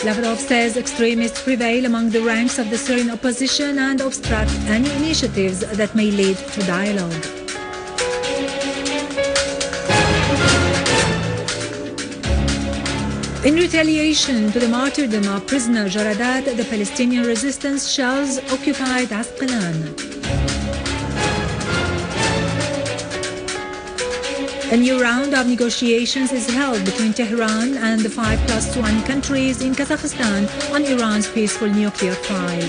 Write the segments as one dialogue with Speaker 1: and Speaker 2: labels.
Speaker 1: Lavrov says extremists prevail among the ranks of the Syrian opposition and obstruct any initiatives that may lead to dialogue. In retaliation to the martyrdom of prisoner Jaradat, the Palestinian resistance shells occupied Asqalan. A new round of negotiations is held between Tehran and the 5+1 countries in Kazakhstan on Iran's peaceful nuclear trial.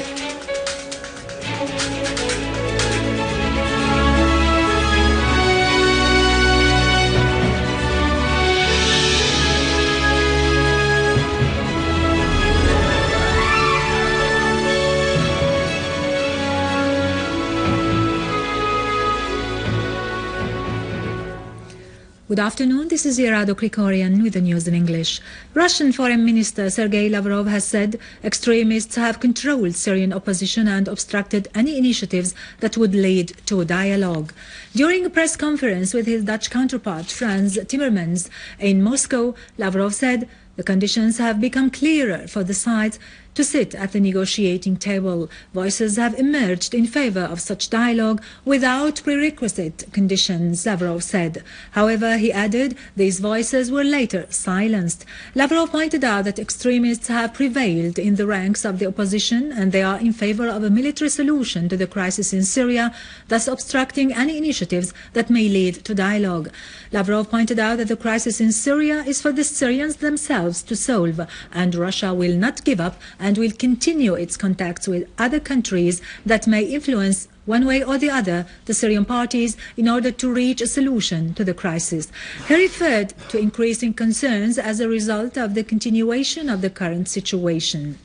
Speaker 1: Good afternoon, this is Irado Krikorian with the news in English. Russian Foreign Minister Sergei Lavrov has said extremists have controlled Syrian opposition and obstructed any initiatives that would lead to dialogue. During a press conference with his Dutch counterpart Frans Timmermans in Moscow, Lavrov said the conditions have become clearer for the sides to sit at the negotiating table. Voices have emerged in favor of such dialogue without prerequisite conditions, Lavrov said. However, he added, these voices were later silenced. Lavrov pointed out that extremists have prevailed in the ranks of the opposition and they are in favor of a military solution to the crisis in Syria, thus obstructing any initiatives that may lead to dialogue. Lavrov pointed out that the crisis in Syria is for the Syrians themselves to solve, and Russia will not give up and will continue its contacts with other countries that may influence one way or the other the Syrian parties in order to reach a solution to the crisis. He referred to increasing concerns as a result of the continuation of the current situation.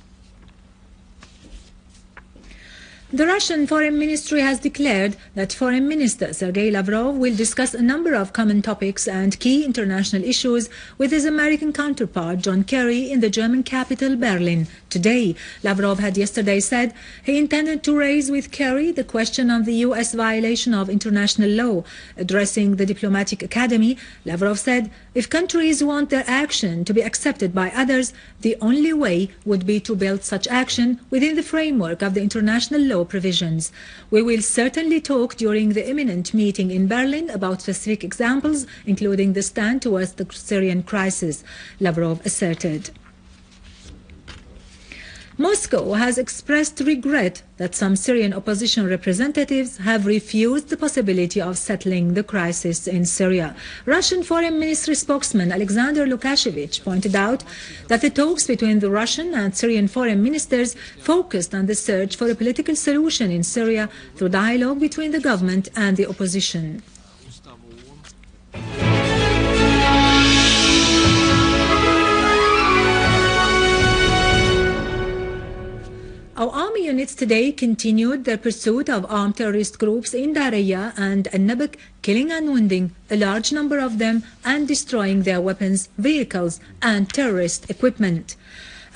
Speaker 1: The Russian Foreign Ministry has declared that Foreign Minister Sergei Lavrov will discuss a number of common topics and key international issues with his American counterpart John Kerry in the German capital Berlin today. Lavrov had yesterday said he intended to raise with Kerry the question of the U.S. violation of international law. Addressing the diplomatic academy, Lavrov said, if countries want their action to be accepted by others, the only way would be to build such action within the framework of the international law provisions. We will certainly talk during the imminent meeting in Berlin about specific examples, including the stand towards the Syrian crisis, Lavrov asserted. Moscow has expressed regret that some Syrian opposition representatives have refused the possibility of settling the crisis in Syria. Russian Foreign Ministry spokesman Alexander Lukashevich pointed out that the talks between the Russian and Syrian foreign ministers focused on the search for a political solution in Syria through dialogue between the government and the opposition. Our army units today continued their pursuit of armed terrorist groups in Daraya and Nabek, killing and wounding a large number of them and destroying their weapons, vehicles and terrorist equipment.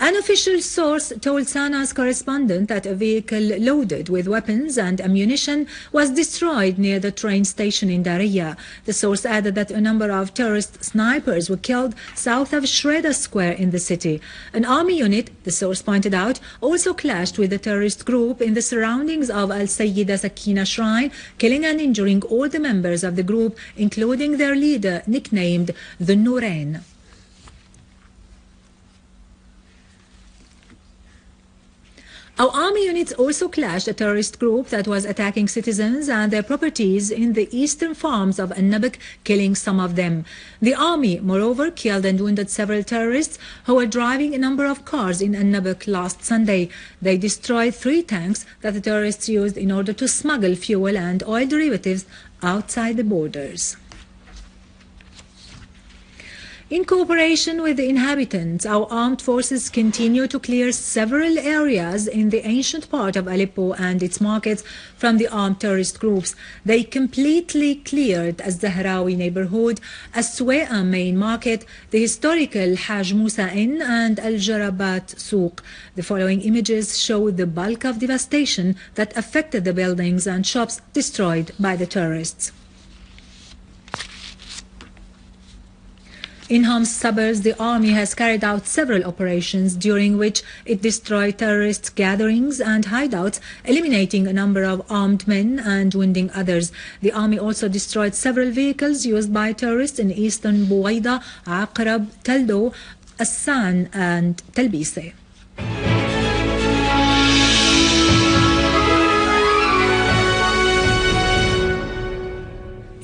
Speaker 1: An official source told Sana's correspondent that a vehicle loaded with weapons and ammunition was destroyed near the train station in Daraya. The source added that a number of terrorist snipers were killed south of Shreda Square in the city. An army unit, the source pointed out, also clashed with a terrorist group in the surroundings of Al-Sayyida Sakina Shrine, killing and injuring all the members of the group, including their leader, nicknamed the Nourain. Our army units also clashed a terrorist group that was attacking citizens and their properties in the eastern farms of Nabek, killing some of them. The army, moreover, killed and wounded several terrorists who were driving a number of cars in Nabek last Sunday. They destroyed 3 tanks that the terrorists used in order to smuggle fuel and oil derivatives outside the borders. In cooperation with the inhabitants, our armed forces continue to clear several areas in the ancient part of Aleppo and its markets from the armed terrorist groups. They completely cleared Az-Zahrawi neighborhood, As-Suwaiqa main market, the historical Haj Musa Inn and Al-Jarabat Souq. The following images show the bulk of devastation that affected the buildings and shops destroyed by the terrorists. In Hom's suburbs, the army has carried out several operations during which it destroyed terrorist gatherings and hideouts, eliminating a number of armed men and wounding others. The army also destroyed several vehicles used by terrorists in eastern Buwaida, Aqrab, Taldo, Assan and Televisione.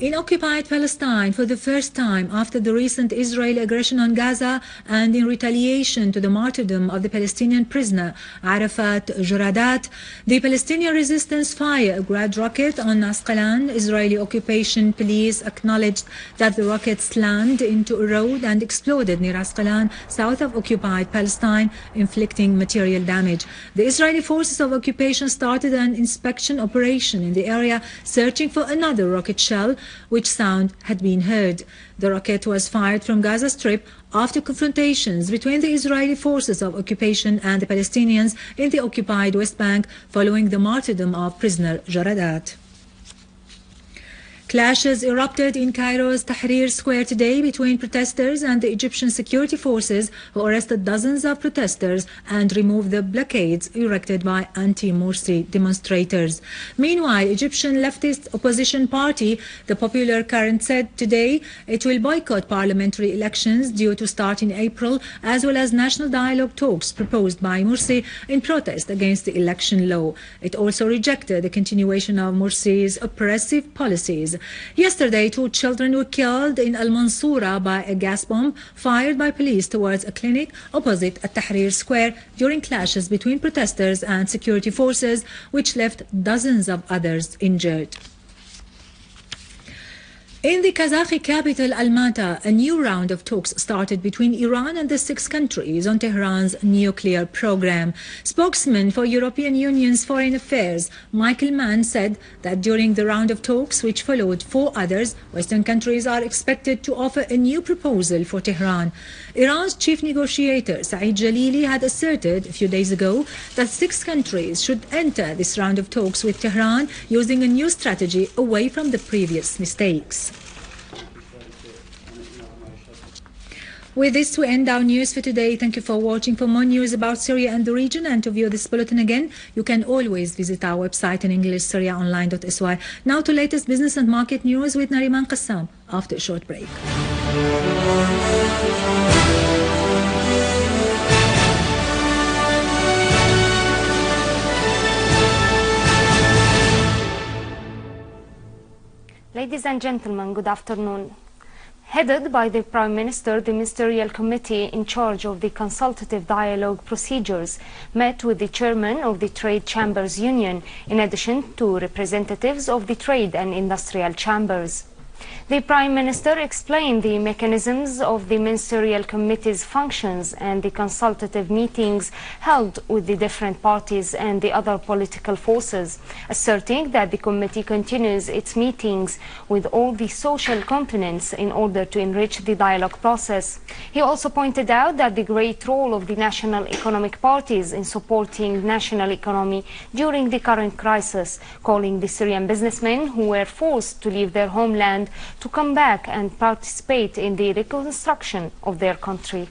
Speaker 1: In occupied Palestine, for the first time after the recent Israeli aggression on Gaza and in retaliation to the martyrdom of the Palestinian prisoner Arafat Jaradat, the Palestinian resistance fired a Grad rocket on Asqalan. Israeli occupation police acknowledged that the rocket slammed into a road and exploded near Asqalan, south of occupied Palestine, inflicting material damage. The Israeli forces of occupation started an inspection operation in the area, searching for another rocket shell, which sound had been heard. The rocket was fired from Gaza Strip after confrontations between the Israeli forces of occupation and the Palestinians in the occupied West Bank following the martyrdom of prisoner Jaradat. Clashes erupted in Cairo's Tahrir Square today between protesters and the Egyptian security forces, who arrested dozens of protesters and removed the blockades erected by anti-Morsi demonstrators. Meanwhile, Egyptian leftist opposition party, the Popular Current, said today it will boycott parliamentary elections due to start in April, as well as national dialogue talks proposed by Morsi in protest against the election law. It also rejected the continuation of Morsi's oppressive policies. Yesterday, 2 children were killed in Al-Mansoura by a gas bomb fired by police towards a clinic opposite at Tahrir Square during clashes between protesters and security forces, which left dozens of others injured. In the Kazakh capital Almaty, a new round of talks started between Iran and the 6 countries on Tehran's nuclear program. Spokesman for European Union's Foreign Affairs, Michael Mann, said that during the round of talks, which followed 4 others, Western countries are expected to offer a new proposal for Tehran. Iran's chief negotiator, Saeed Jalili, had asserted a few days ago that 6 countries should enter this round of talks with Tehran using a new strategy away from the previous mistakes. With this, we end our news for today. Thank you for watching. For more news about Syria and the region and to view this bulletin again, you can always visit our website in English, syriaonline.sy. Now to latest business and market news with Nariman Qassam after a short break.
Speaker 2: Ladies and gentlemen, good afternoon. Headed by the Prime Minister, the Ministerial Committee in charge of the consultative dialogue procedures met with the Chairman of the Trade Chambers Union, in addition to representatives of the trade and industrial chambers. The Prime Minister explained the mechanisms of the Ministerial Committee's functions and the consultative meetings held with the different parties and the other political forces, asserting that the committee continues its meetings with all the social components in order to enrich the dialogue process. He also pointed out that the great role of the national economic parties in supporting national economy during the current crisis, calling the Syrian businessmen who were forced to leave their homeland to come back and participate in the reconstruction of their country.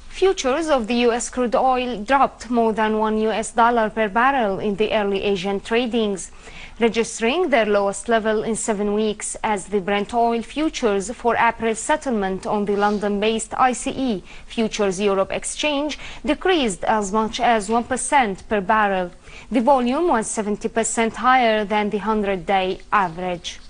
Speaker 2: Futures of the U.S. crude oil dropped more than $1 per barrel in the early Asian tradings, registering their lowest level in 7 weeks, as the Brent oil futures for April settlement on the London-based ICE Futures Europe exchange decreased as much as 1% per barrel. The volume was 70% higher than the 100-day average.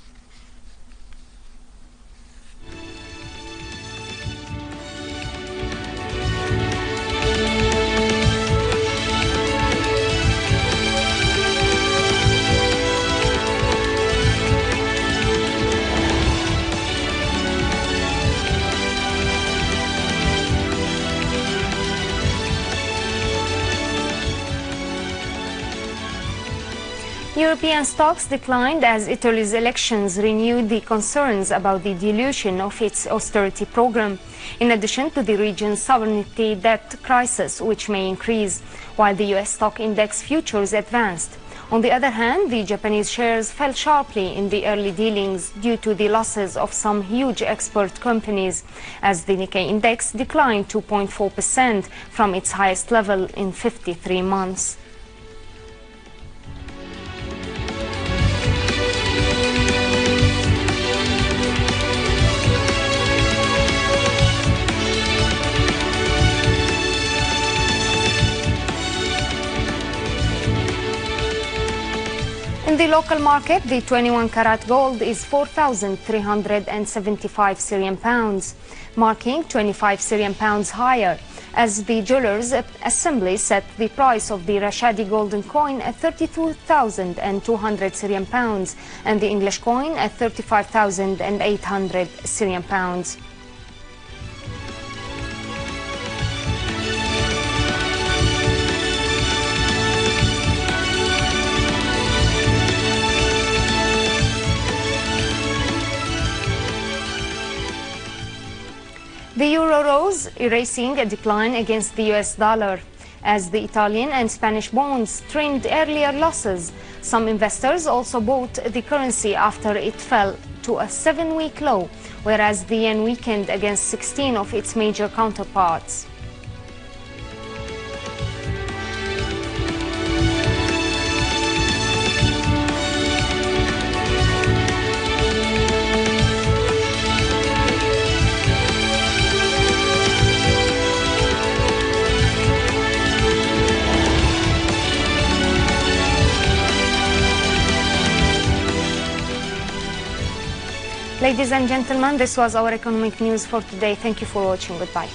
Speaker 2: European stocks declined as Italy's elections renewed the concerns about the dilution of its austerity program, in addition to the region's sovereignty debt crisis, which may increase, while the US stock index futures advanced. On the other hand, the Japanese shares fell sharply in the early dealings due to the losses of some huge export companies, as the Nikkei index declined 2.4% from its highest level in 53 months. In the local market, the 21-carat gold is 4,375 Syrian pounds, marking 25 Syrian pounds higher, as the jewelers' assembly set the price of the Rashadi golden coin at 32,200 Syrian pounds and the English coin at 35,800 Syrian pounds. The euro rose, erasing a decline against the US dollar. As the Italian and Spanish bonds trimmed earlier losses, some investors also bought the currency after it fell to a 7-week low, whereas the yen weakened against 16 of its major counterparts. Ladies and gentlemen, this was our economic news for today. Thank you for watching. Goodbye.